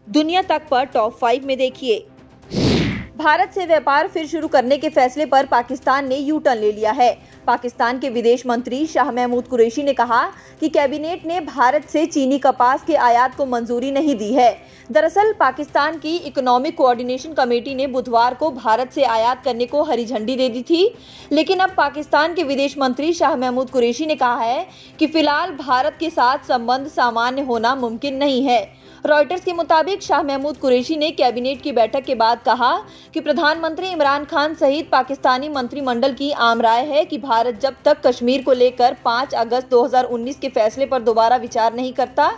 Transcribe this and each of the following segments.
दुनिया तक पर टॉप 5 में देखिए। भारत से व्यापार फिर शुरू करने के फैसले पर पाकिस्तान ने यू टर्न ले लिया है। पाकिस्तान के विदेश मंत्री शाह महमूद कुरैशी ने कहा कि कैबिनेट ने भारत से चीनी कपास के आयात को मंजूरी नहीं दी है। दरअसल पाकिस्तान की इकोनॉमिक कोऑर्डिनेशन कमेटी ने बुधवार को भारत से आयात करने को हरी झंडी दे दी थी, लेकिन अब पाकिस्तान के विदेश मंत्री शाह महमूद कुरैशी ने कहा है कि फिलहाल भारत के साथ संबंध सामान्य होना मुमकिन नहीं है। रॉयटर्स के मुताबिक शाह महमूद कुरैशी ने कैबिनेट की बैठक के बाद कहा कि प्रधानमंत्री इमरान खान सहित पाकिस्तानी मंत्रिमंडल की आम राय है कि भारत जब तक कश्मीर को लेकर 5 अगस्त 2019 के फैसले पर दोबारा विचार नहीं करता,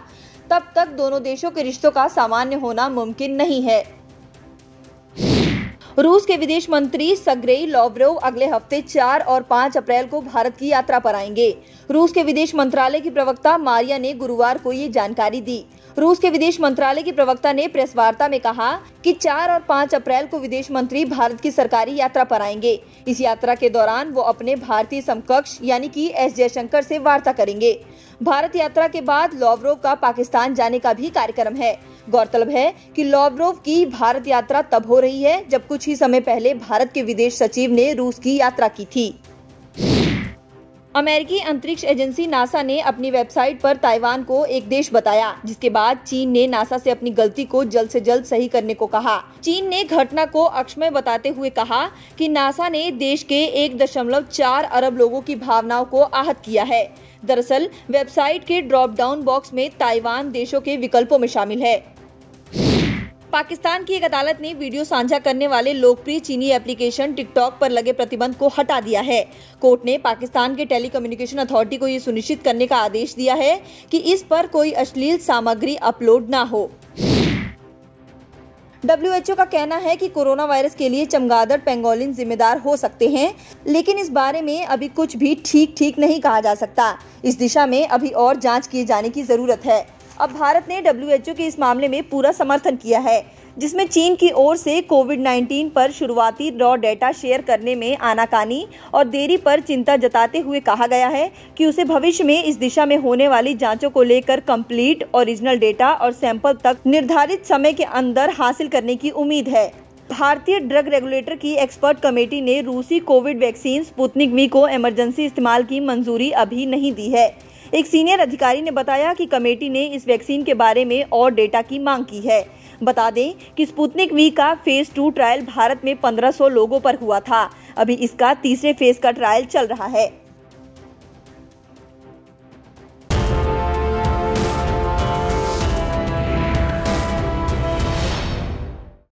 तब तक दोनों देशों के रिश्तों का सामान्य होना मुमकिन नहीं है। रूस के विदेश मंत्री सर्गेई लावरोव अगले हफ्ते 4 और 5 अप्रैल को भारत की यात्रा पर आएंगे। रूस के विदेश मंत्रालय की प्रवक्ता मारिया ने गुरुवार को ये जानकारी दी। रूस के विदेश मंत्रालय की प्रवक्ता ने प्रेस वार्ता में कहा कि 4 और 5 अप्रैल को विदेश मंत्री भारत की सरकारी यात्रा पर आएंगे। इस यात्रा के दौरान वो अपने भारतीय समकक्ष यानी कि एस जयशंकर से वार्ता करेंगे। भारत यात्रा के बाद लावरोव का पाकिस्तान जाने का भी कार्यक्रम है। गौरतलब है कि लावरोव की भारत यात्रा तब हो रही है जब कुछ ही समय पहले भारत के विदेश सचिव ने रूस की यात्रा की थी। अमेरिकी अंतरिक्ष एजेंसी नासा ने अपनी वेबसाइट पर ताइवान को एक देश बताया, जिसके बाद चीन ने नासा से अपनी गलती को जल्द से जल्द सही करने को कहा। चीन ने घटना को अक्षम्य बताते हुए कहा कि नासा ने देश के 1.4 अरब लोगों की भावनाओं को आहत किया है। दरअसल वेबसाइट के ड्रॉप डाउन बॉक्स में ताइवान देशों के विकल्पों में शामिल है। पाकिस्तान की एक अदालत ने वीडियो साझा करने वाले लोकप्रिय चीनी एप्लीकेशन टिकटॉक पर लगे प्रतिबंध को हटा दिया है। कोर्ट ने पाकिस्तान के टेलीकम्युनिकेशन अथॉरिटी को ये सुनिश्चित करने का आदेश दिया है कि इस पर कोई अश्लील सामग्री अपलोड ना हो। WHO का कहना है कि कोरोना वायरस के लिए चमगादड़ पेंगोलिन जिम्मेदार हो सकते हैं, लेकिन इस बारे में अभी कुछ भी ठीक नहीं कहा जा सकता। इस दिशा में अभी और जांच किए जाने की जरूरत है। अब भारत ने WHO के इस मामले में पूरा समर्थन किया है, जिसमें चीन की ओर से कोविड-19 पर शुरुआती रॉ डेटा शेयर करने में आनाकानी और देरी पर चिंता जताते हुए कहा गया है कि उसे भविष्य में इस दिशा में होने वाली जांचों को लेकर कंप्लीट ओरिजिनल डेटा और सैंपल तक निर्धारित समय के अंदर हासिल करने की उम्मीद है। भारतीय ड्रग रेगुलेटर की एक्सपर्ट कमेटी ने रूसी कोविड वैक्सीन स्पुतनिक वी को इमरजेंसी इस्तेमाल की मंजूरी अभी नहीं दी है। एक सीनियर अधिकारी ने बताया कि कमेटी ने इस वैक्सीन के बारे में और डेटा की मांग की है। बता दें कि स्पुतनिक वी का फेज 2 ट्रायल भारत में 1500 लोगों पर हुआ था। अभी इसका तीसरे फेज का ट्रायल चल रहा है।